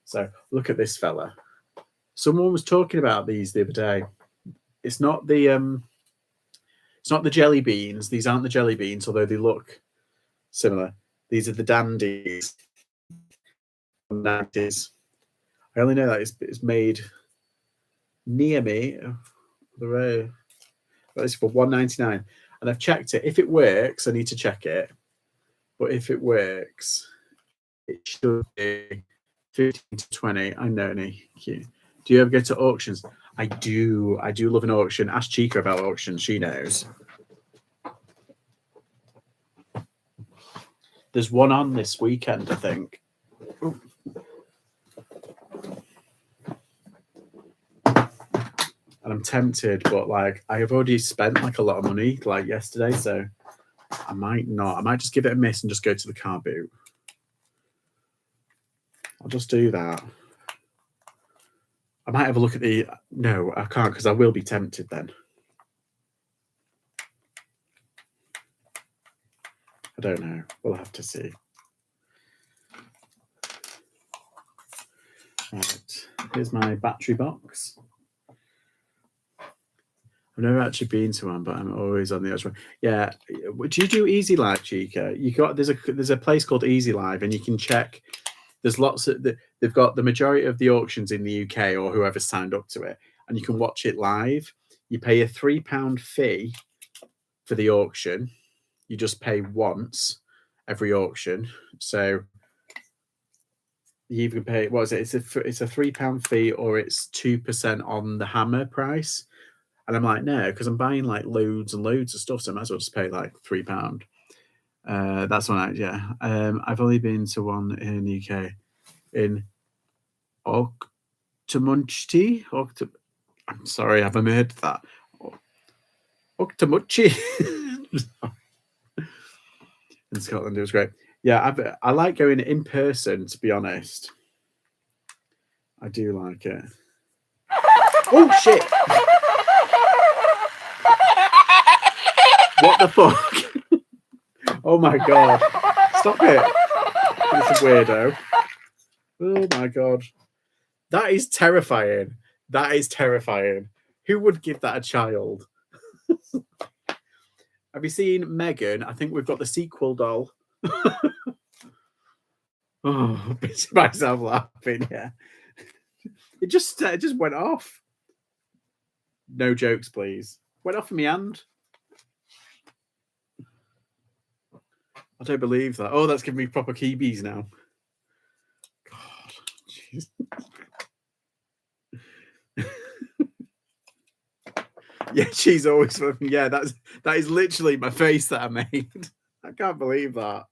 So look at this fella. Someone was talking about these the other day. It's not the jelly beans. These aren't the jelly beans, although they look similar. These are the dandies. 90s. I only know that it's made near me. The road. It's for $1.99, and I've checked it. If it works, I need to check it. But if it works, it should be 15 to 20. I know, Nick. Do you ever go to auctions? I do. I do love an auction. Ask Chica about auctions. She knows. There's one on this weekend, I think. Ooh. And I'm tempted, but like I have already spent like a lot of money like yesterday, so I might not. I might just give it a miss and just go to the car boot. I'll just do that. I might have a look at the. No, I can't because I will be tempted then. I don't know. We'll have to see. Right, here's my battery box. I've never actually been to one, but I'm always on the other one. Yeah, do you do Easy Live, Chica? There's a place called Easy Live, and you can check. There's lots of they've got the majority of the auctions in the UK or whoever signed up to it, and you can watch it live. You pay a £3 fee for the auction. You just pay once every auction, so you even pay, what is it? It's a £3 fee, or it's 2% on the hammer price. And I'm like, no, because I'm buying like loads and loads of stuff, so I might as well just pay like £3. That's one. Yeah. I've only been to one in the UK, in Octomunchty. I'm sorry, have I made that? Octomunchty. In Scotland, it was great. Yeah, I like going in person, to be honest. I do like it. Oh, shit! What the fuck? Oh my god. Stop it. It's a weirdo. Oh my god. That is terrifying. That is terrifying. Who would give that a child? Have you seen Megan? I think we've got the sequel doll. Oh, I'm busy myself laughing. Yeah. It just went off. No jokes, please. Went off in my hand. I don't believe that. Oh, that's giving me proper keebies now. God, jeez. Yeah, she's always fucking. Yeah, that is literally my face that I made. I can't believe that.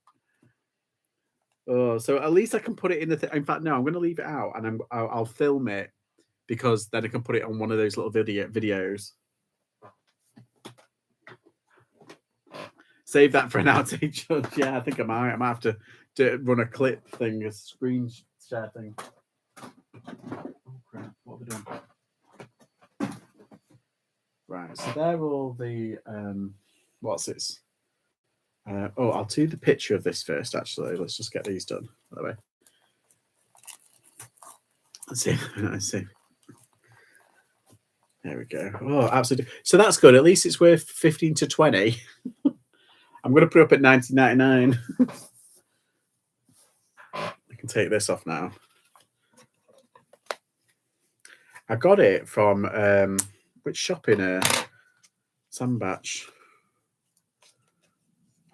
Oh, so at least I can put it in the. In fact, no, I'm going to leave it out, and I'll film it, because then I can put it on one of those little videos. Save that for an outtake. Yeah, I think I might have to run a clip thing, a screen share thing. Oh crap! What are we doing? Right, so they're all the what's this? I'll do the picture of this first. Actually, let's just get these done. By the way, let's see. There we go. Oh, absolutely. So that's good. At least it's worth 15 to 20. I'm going to put it up at 19.99. I can take this off now. I got it from which shop in Sandbach?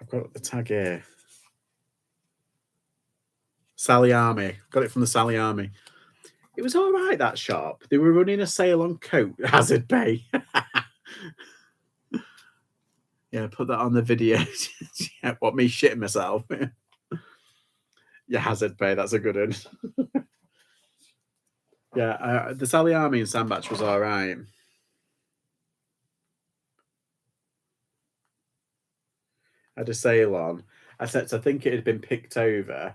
I've got the tag here. Sally Army. Got it from the Sally Army. It was all right, that shop. They were running a sale on coat hazard pay. Yeah, put that on the video. Yeah, what, me shitting myself? Yeah, hazard pay. That's a good one. Yeah, the Sally Army in Sandbach was all right. I had a sale on. I think it had been picked over.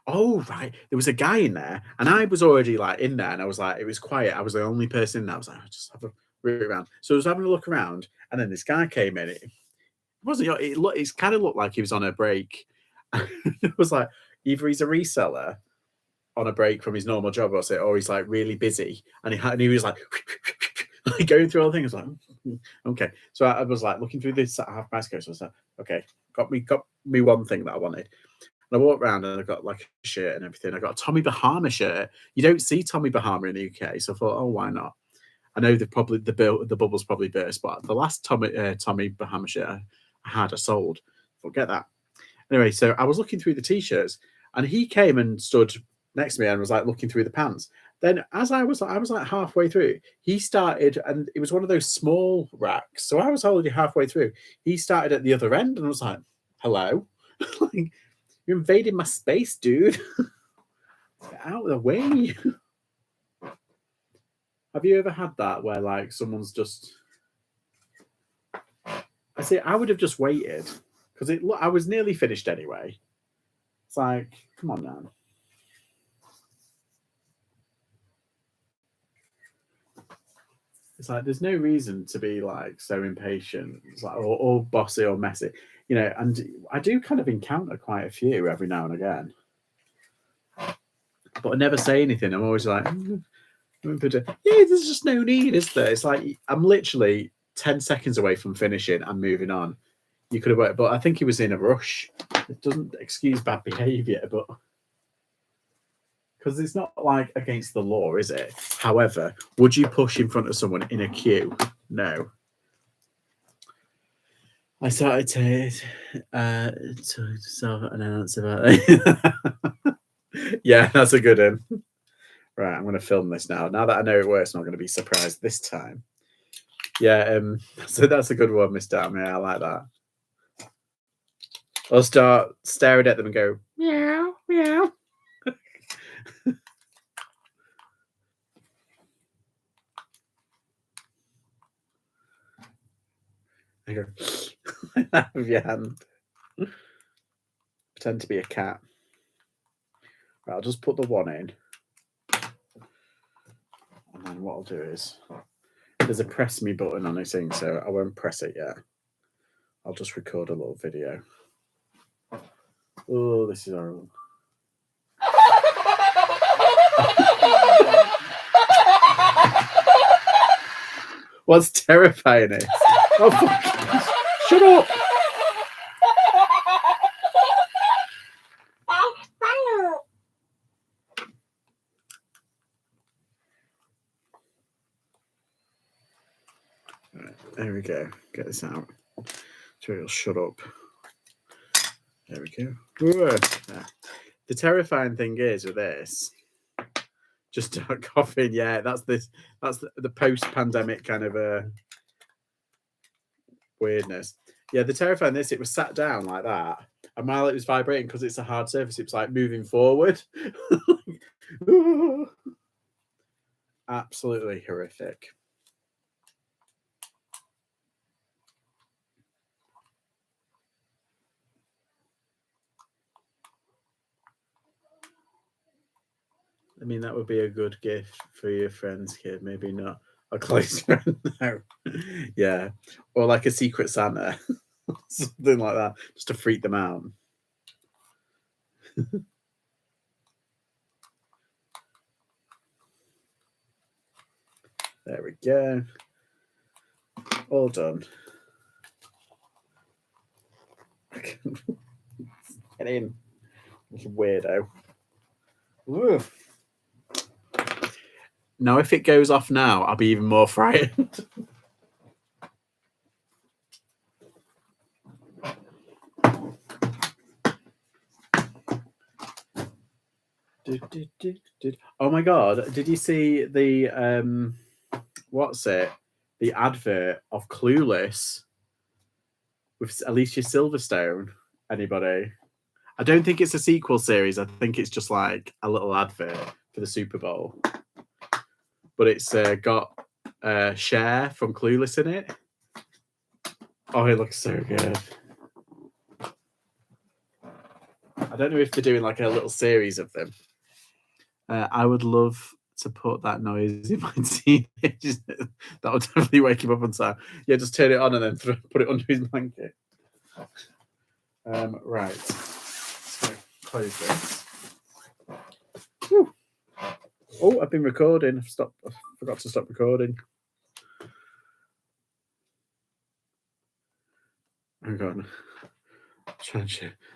Oh, right. There was a guy in there, and I was already like in there, and I was like, it was quiet. I was the only person in there. I was like, I'll just have a root around. So I was having a look around, and then this guy came in. It kind of looked like he was on a break. It was like, either he's a reseller on a break from his normal job, or he's like really busy, and he was like, like going through all the things. I was like, okay. So I was like looking through this half price coat. So I was like, okay, got me one thing that I wanted. And I walked around and I got like a shirt and everything. I got a Tommy Bahama shirt. You don't see Tommy Bahama in the UK, so I thought, oh, why not? I know the bubbles probably burst, but the last Tommy Bahama shirt I had, I sold. Forget that. Anyway, so I was looking through the t-shirts, and he came and stood next to me and was like looking through the pants. Then, as I was like halfway through, he started, and it was one of those small racks. So I was already halfway through. He started at the other end, and I was like, "Hello, like, you're invading my space, dude. Get out of the way." Have you ever had that where like someone's just? I would have just waited, because I was nearly finished anyway. It's like, come on now. It's like there's no reason to be like so impatient, it's like or bossy or messy, and I do kind of encounter quite a few every now and again. but I never say anything. I'm always like, yeah, there's just no need, is there? It's like I'm literally 10 seconds away from finishing and moving on. You could have worked, but I think he was in a rush. It doesn't excuse bad behaviour, but because it's not like against the law, is it? However, would you push in front of someone in a queue? No. I started to self-announce about it. Yeah, that's a good one. Right, I'm going to film this now. Now that I know it works, I'm not going to be surprised this time. Yeah, so that's a good one, Miss Dam. Yeah, I like that. I'll start staring at them and go, meow, meow. I go, like that with your hand. Pretend to be a cat. Right, I'll just put the one in. And then what I'll do is, there's a press me button on this thing, so I won't press it yet. I'll just record a little video. Oh, this is horrible. What's terrifying is, oh, fuck. Shut up. Right, there we go. Get this out. So it'll shut up. There we go. Yeah. The terrifying thing is with this, just start coughing. Yeah, that's the post-pandemic kind of weirdness. Yeah, the terrifying this, it was sat down like that, and while it was vibrating, because it's a hard surface, it was like moving forward. Absolutely horrific. I mean, that would be a good gift for your friend's kid. Maybe not a close friend, no. Yeah, or like a secret Santa, something like that, just to freak them out. There we go. All done. Get in, you weirdo. Ooh. Now, if it goes off now, I'll be even more frightened. Oh my god! Did you see the what's it? The advert of Clueless with Alicia Silverstone? Anybody? I don't think it's a sequel series. I think it's just like a little advert for the Super Bowl. But it's got Cher from Clueless in it. Oh, it looks so good. I don't know if they're doing like a little series of them. I would love to put that noise in my teenagers. That would definitely wake him up on time. Yeah, just turn it on and then put it under his blanket. Right. So close this. Whew. Oh, I've been recording. I forgot to stop recording. Hang on.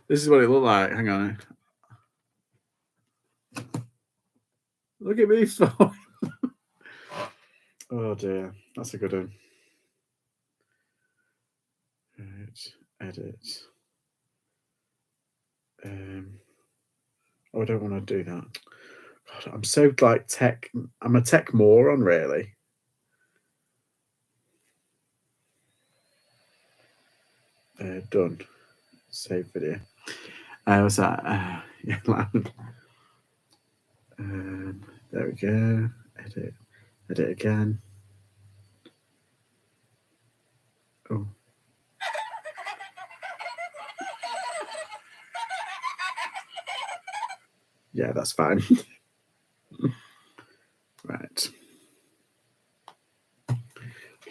This is what it looked like. Hang on. Look at me falling. Oh dear. That's a good one. Right. Edit. Oh, I don't want to do that. God, I'm so like tech. I'm a tech moron, really. Done. Save video. What's that? Yeah, loud. There we go. Edit. Edit again. Oh. Yeah, that's fine. Right.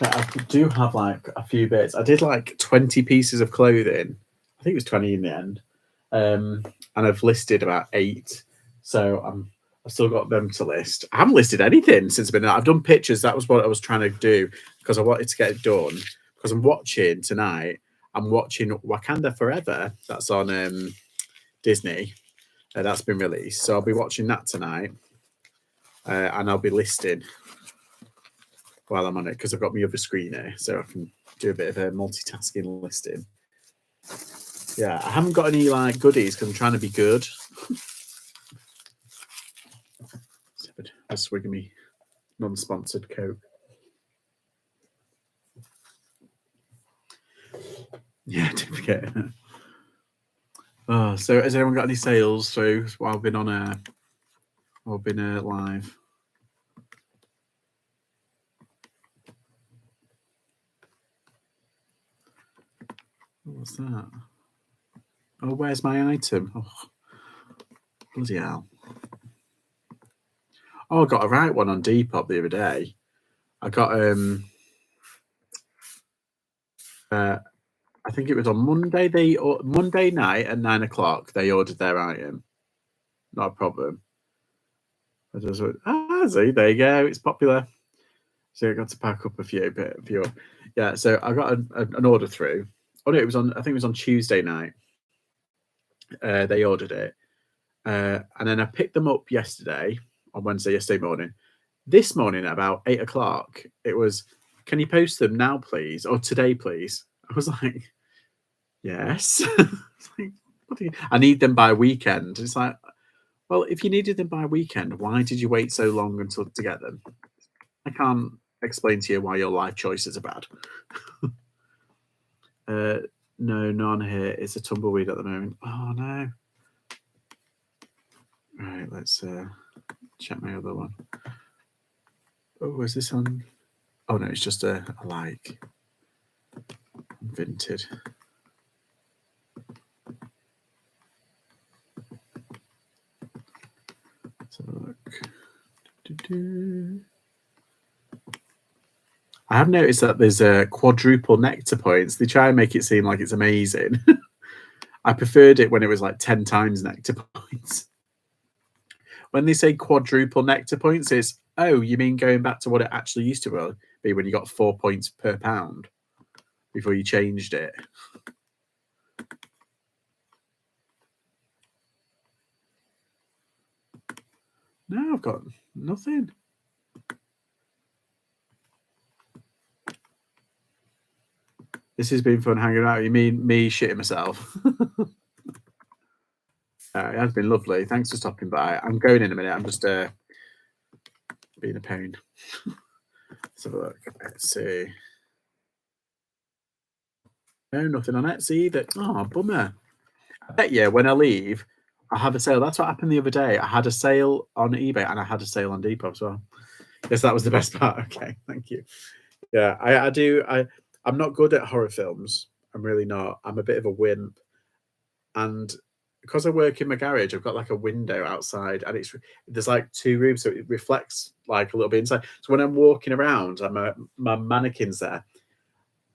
I do have like a few bits. I did like 20 pieces of clothing. I think it was 20 in the end. And I've listed about 8. So I'm I've still got them to list. I haven't listed anything since I've been out. I've done pictures. That was what I was trying to do because I wanted to get it done. Because I'm watching tonight. I'm watching Wakanda Forever. That's on Disney. That's been released. So I'll be watching that tonight. And I'll be listing while I'm on it because I've got my other screen here. So I can do a bit of a multitasking listing. Yeah, I haven't got any like goodies because I'm trying to be good. A swig of me non-sponsored Coke. Yeah, don't forget. Oh, so has anyone got any sales through while I've been on or been live? What's that? Oh, where's my item? Oh, bloody hell. Oh, I got a right one on Depop the other day. I got I think it was on Monday. Monday night at 9 o'clock they ordered their item. Not a problem. I just went, see, there you go. It's popular. So I got to pack up a few. Yeah. So I got an order through. Oh no, it was on. I think it was on Tuesday night. They ordered it, and then I picked them up yesterday morning. This morning at about 8 o'clock, it was, can you post them now, please, or today, please? I was like, yes. Like, I need them by weekend. It's like, well, if you needed them by weekend, why did you wait so long until to get them? I can't explain to you why your life choices are bad. No, none here. It's a tumbleweed at the moment. Oh no. Right, let's check my other one. Oh, is this on? Oh no, it's just a like vinted. Let's have a look. I have noticed that there's a quadruple nectar points. They try and make it seem like it's amazing. I preferred it when it was like 10 times nectar points. When they say quadruple nectar points, it's, oh, you mean going back to what it actually used to be when you got 4 points per pound before you changed it. No, I've got nothing. This has been fun hanging out. You mean me shitting myself? It has been lovely. Thanks for stopping by. I'm going in a minute. I'm just being a pain. Let's have a look. Let's see. No, nothing on Etsy either. Oh, bummer. I bet you when I leave, I have a sale. That's what happened the other day. I had a sale on eBay and I had a sale on Depop as well. Yes, that was the best part. Okay, thank you. Yeah, I do. I'm not good at horror films. I'm really not. I'm a bit of a wimp. And because I work in my garage, I've got like a window outside and there's like 2 rooms, so it reflects like a little bit inside. So when I'm walking around and my mannequin's there,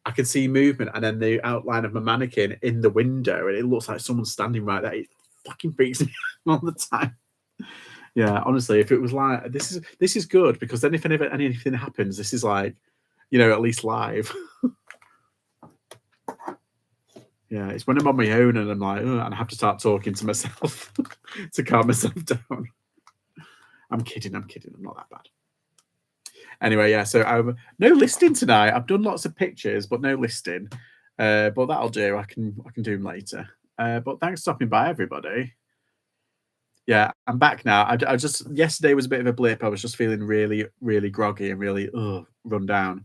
I can see movement and then the outline of my mannequin in the window, and it looks like someone's standing right there. It fucking freaks me all the time. Yeah, honestly, if it was like this is good because then if anything happens, this is like, at least live. Yeah, it's when I'm on my own and I'm like, and I have to start talking to myself to calm myself down. I'm kidding. I'm not that bad. Anyway, yeah, so no listing tonight. I've done lots of pictures, but no listing. But that'll do. I can do them later. But thanks for stopping by, everybody. Yeah, I'm back now. I just yesterday was a bit of a blip. I was just feeling really, really groggy and really run down.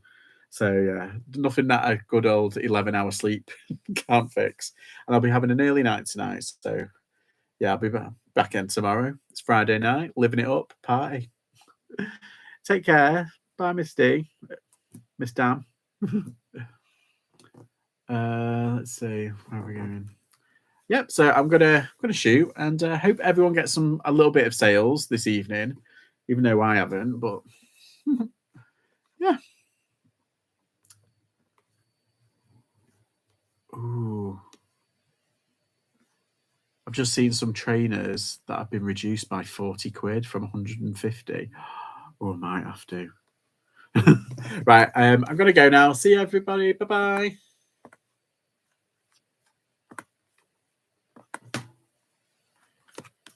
So yeah, nothing that a good old 11-hour sleep can't fix. And I'll be having an early night tonight. So yeah, I'll be back in tomorrow. It's Friday night, living it up, party. Take care. Bye, Miss D. Miss Dan. Let's see, where are we going? Yep. So I'm gonna shoot, and hope everyone gets a little bit of sales this evening, even though I haven't. But yeah. Ooh. I've just seen some trainers that have been reduced by 40 quid from 150. Or I might have to. Right, I'm going to go now. See you, everybody. Bye-bye.